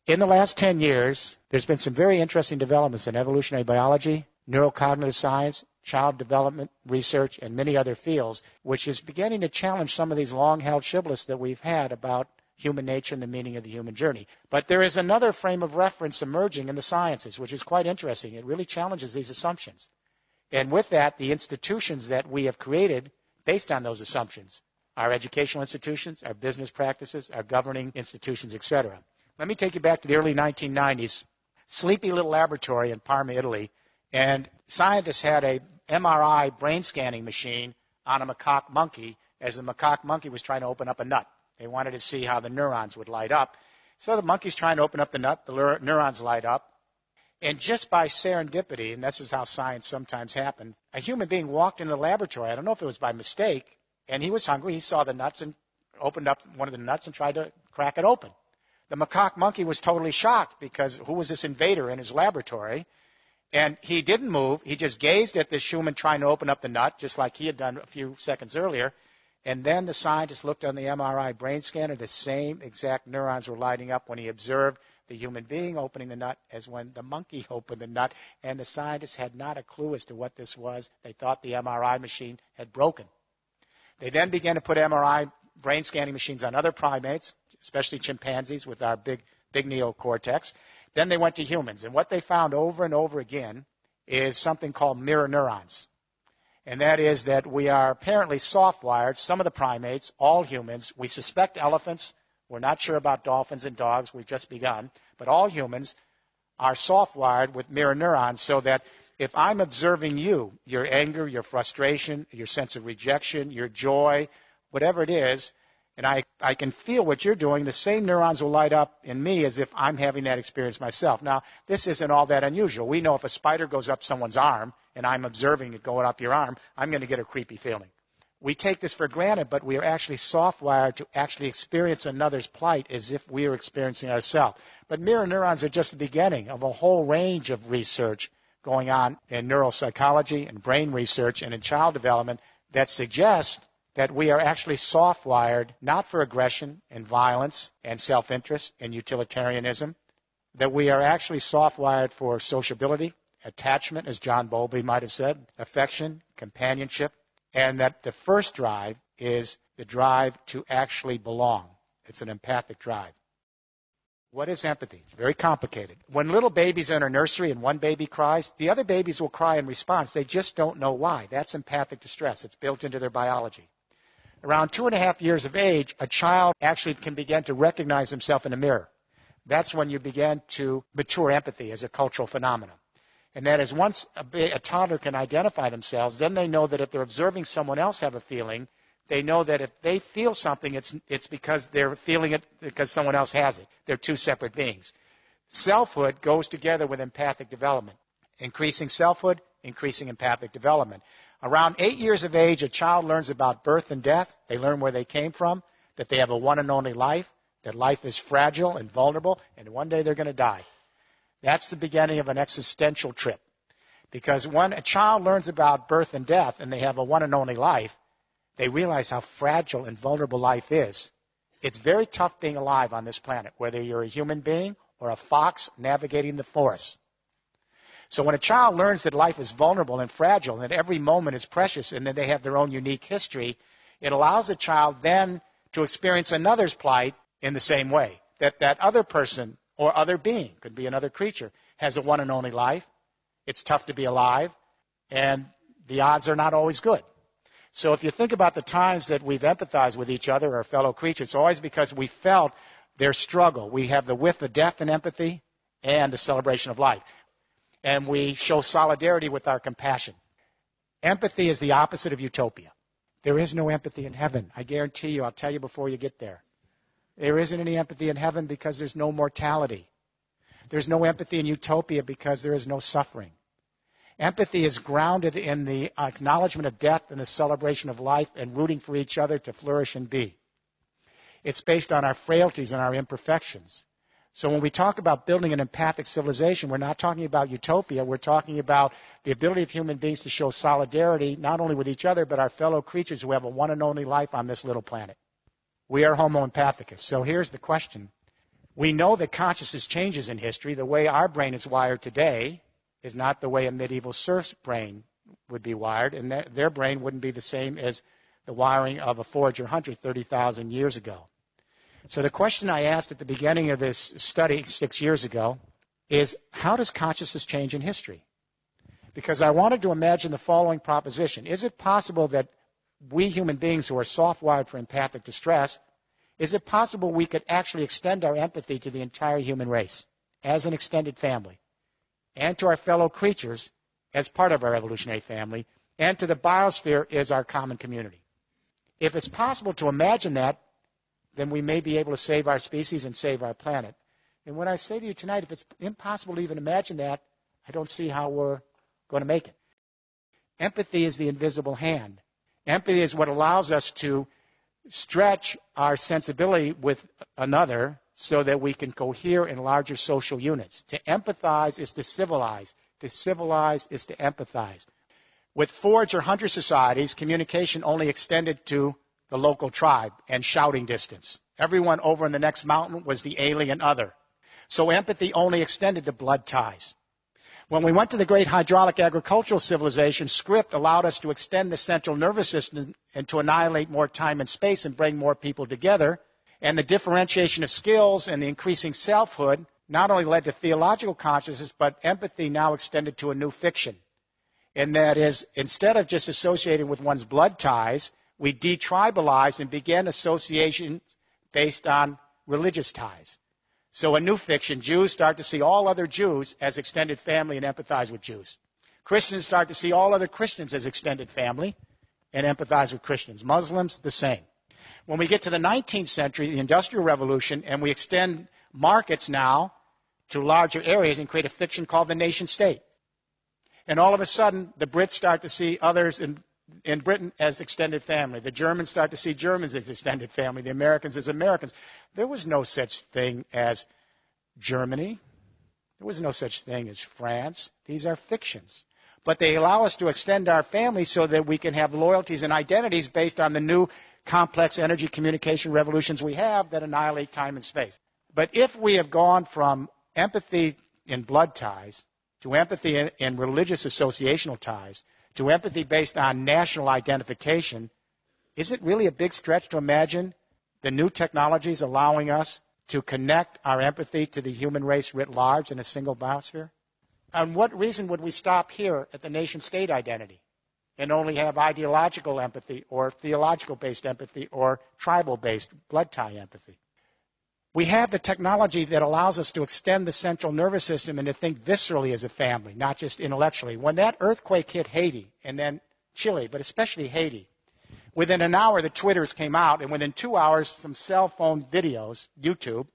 In the last 10 years, there's been some very interesting developments in evolutionary biology, neurocognitive science, child development research, and many other fields, which is beginning to challenge some of these long-held shibboleths that we've had about human nature and the meaning of the human journey. But there is another frame of reference emerging in the sciences, which is quite interesting. It really challenges these assumptions. And with that, the institutions that we have created based on those assumptions, our educational institutions, our business practices, our governing institutions, etc. Let me take you back to the early 1990s, sleepy little laboratory in Parma, Italy, and scientists had a MRI brain scanning machine on a macaque monkey as the macaque monkey was trying to open up a nut. They wanted to see how the neurons would light up. So the monkey's trying to open up the nut, the neurons light up, and just by serendipity, and this is how science sometimes happens, a human being walked into the laboratory. I don't know if it was by mistake, and he was hungry. He saw the nuts and opened up one of the nuts and tried to crack it open. The macaque monkey was totally shocked because who was this invader in his laboratory? And he didn't move. He just gazed at this human trying to open up the nut, just like he had done a few seconds earlier. And then the scientist looked on the MRI brain scanner. The same exact neurons were lighting up when he observed the human being opening the nut as when the monkey opened the nut. And the scientists had not a clue as to what this was. They thought the MRI machine had broken. They then began to put MRI brain scanning machines on other primates, especially chimpanzees with our big neocortex. Then they went to humans. And what they found over and over again is something called mirror neurons. And that is that we are apparently soft-wired, some of the primates, all humans. We suspect elephants. We're not sure about dolphins and dogs. We've just begun. But all humans are soft-wired with mirror neurons so that if I'm observing you, your anger, your frustration, your sense of rejection, your joy, whatever it is, and I can feel what you're doing, the same neurons will light up in me as if I'm having that experience myself. Now, this isn't all that unusual. We know if a spider goes up someone's arm and I'm observing it going up your arm, I'm going to get a creepy feeling. We take this for granted, but we are actually soft-wired to actually experience another's plight as if we are experiencing ourselves. But mirror neurons are just the beginning of a whole range of research going on in neuropsychology and brain research and in child development that suggests that we are actually soft-wired not for aggression and violence and self-interest and utilitarianism, that we are actually soft-wired for sociability, attachment, as John Bowlby might have said, affection, companionship, and that the first drive is the drive to actually belong. It's an empathic drive. What is empathy? It's very complicated. When little babies are in a nursery and one baby cries, the other babies will cry in response. They just don't know why. That's empathic distress. It's built into their biology. Around 2.5 years of age, a child actually can begin to recognize himself in a mirror. That's when you begin to mature empathy as a cultural phenomenon. And that is once a toddler can identify themselves, then they know that if they're observing someone else have a feeling, they know that if they feel something, it's because they're feeling it because someone else has it. They're two separate beings. Selfhood goes together with empathic development. Increasing selfhood, increasing empathic development. Around 8 years of age, a child learns about birth and death. They learn where they came from, that they have a one and only life, that life is fragile and vulnerable, and one day they're going to die. That's the beginning of an existential trip. Because when a child learns about birth and death and they have a one and only life, they realize how fragile and vulnerable life is. It's very tough being alive on this planet, whether you're a human being or a fox navigating the forest. So when a child learns that life is vulnerable and fragile and that every moment is precious and that they have their own unique history, it allows the child then to experience another's plight in the same way. That other person or other being, could be another creature, has a one and only life. It's tough to be alive, and the odds are not always good. So if you think about the times that we've empathized with each other, our fellow creatures, it's always because we felt their struggle. We have the width of death in empathy and the celebration of life. And we show solidarity with our compassion. Empathy is the opposite of utopia. There is no empathy in heaven. I guarantee you, I'll tell you before you get there. There isn't any empathy in heaven because there's no mortality. There's no empathy in utopia because there is no suffering. Empathy is grounded in the acknowledgement of death and the celebration of life and rooting for each other to flourish and be. It's based on our frailties and our imperfections. So when we talk about building an empathic civilization, we're not talking about utopia. We're talking about the ability of human beings to show solidarity not only with each other, but our fellow creatures who have a one and only life on this little planet. We are Homo empathicus. So here's the question. We know that consciousness changes in history. The way our brain is wired today is not the way a medieval serf's brain would be wired, and their brain wouldn't be the same as the wiring of a forager hunter 30,000 years ago. So the question I asked at the beginning of this study 6 years ago is, how does consciousness change in history? Because I wanted to imagine the following proposition. Is it possible that we human beings who are soft-wired for empathic distress, is it possible we could actually extend our empathy to the entire human race as an extended family, and to our fellow creatures as part of our evolutionary family, and to the biosphere as our common community? If it's possible to imagine that, then we may be able to save our species and save our planet. And when I say to you tonight, if it's impossible to even imagine that, I don't see how we're going to make it. Empathy is the invisible hand. Empathy is what allows us to stretch our sensibility with another so that we can cohere in larger social units. To empathize is to civilize. To civilize is to empathize. With forage or hunter societies, communication only extended to the local tribe and shouting distance. Everyone over in the next mountain was the alien other. So empathy only extended to blood ties. When we went to the great hydraulic agricultural civilization, script allowed us to extend the central nervous system and to annihilate more time and space and bring more people together. And the differentiation of skills and the increasing selfhood not only led to theological consciousness, but empathy now extended to a new fiction. And that is, instead of just associating with one's blood ties, we detribalized and began association based on religious ties. So a new fiction, Jews start to see all other Jews as extended family and empathize with Jews. Christians start to see all other Christians as extended family and empathize with Christians. Muslims, the same. When we get to the 19th century, the Industrial Revolution, and we extend markets now to larger areas and create a fiction called the nation state. And all of a sudden, the Brits start to see others in Britain as extended family. The Germans start to see Germans as extended family. The Americans as Americans. There was no such thing as Germany. There was no such thing as France. These are fictions. But they allow us to extend our family so that we can have loyalties and identities based on the new complex energy communication revolutions we have that annihilate time and space. But if we have gone from empathy in blood ties to empathy in religious associational ties, to empathy based on national identification, is it really a big stretch to imagine the new technologies allowing us to connect our empathy to the human race writ large in a single biosphere? On what reason would we stop here at the nation-state identity and only have ideological empathy or theological-based empathy or tribal-based blood tie empathy? We have the technology that allows us to extend the central nervous system and to think viscerally as a family, not just intellectually. When that earthquake hit Haiti, and then Chile, but especially Haiti, within an hour the Twitters came out, and within 2 hours some cell phone videos, YouTube,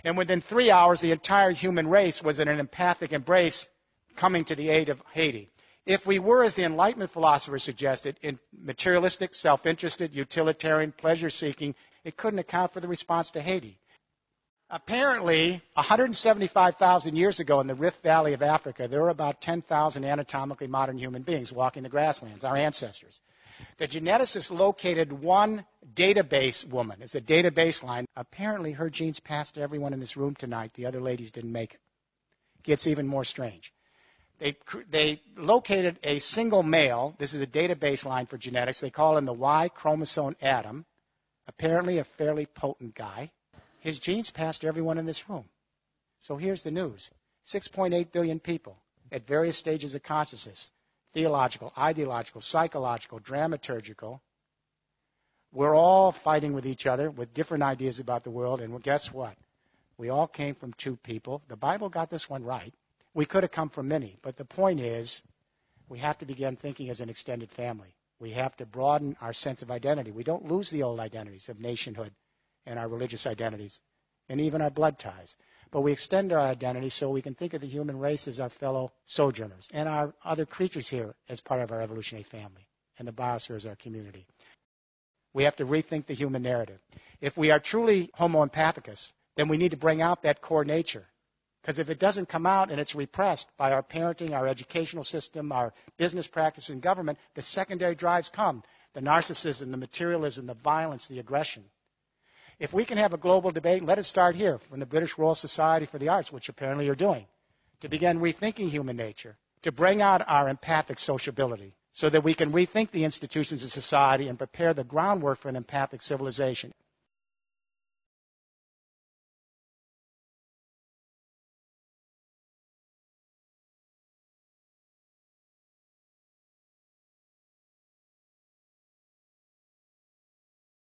and within 3 hours the entire human race was in an empathic embrace coming to the aid of Haiti. If we were, as the Enlightenment philosophers suggested, in materialistic, self-interested, utilitarian, pleasure-seeking, it couldn't account for the response to Haiti. Apparently, 175,000 years ago in the Rift Valley of Africa, there were about 10,000 anatomically modern human beings walking the grasslands, our ancestors. The geneticists located one database woman. It's a database line. Apparently, her genes passed to everyone in this room tonight. The other ladies didn't make it. Gets even more strange. They located a single male. This is a database line for genetics. They call him the Y chromosome Adam. Apparently, a fairly potent guy. His genes passed to everyone in this room. So here's the news. 6.8 billion people at various stages of consciousness, theological, ideological, psychological, dramaturgical. We're all fighting with each other with different ideas about the world, and guess what? We all came from two people. The Bible got this one right. We could have come from many, but the point is we have to begin thinking as an extended family. We have to broaden our sense of identity. We don't lose the old identities of nationhood and our religious identities, and even our blood ties. But we extend our identity so we can think of the human race as our fellow sojourners and our other creatures here as part of our evolutionary family, and the biosphere as our community. We have to rethink the human narrative. If we are truly homo empathicus, then we need to bring out that core nature. Because if it doesn't come out and it's repressed by our parenting, our educational system, our business practice and government, the secondary drives come. The narcissism, the materialism, the violence, the aggression. If we can have a global debate, let it start here from the British Royal Society for the Arts, which apparently you're doing, to begin rethinking human nature, to bring out our empathic sociability so that we can rethink the institutions of society and prepare the groundwork for an empathic civilization.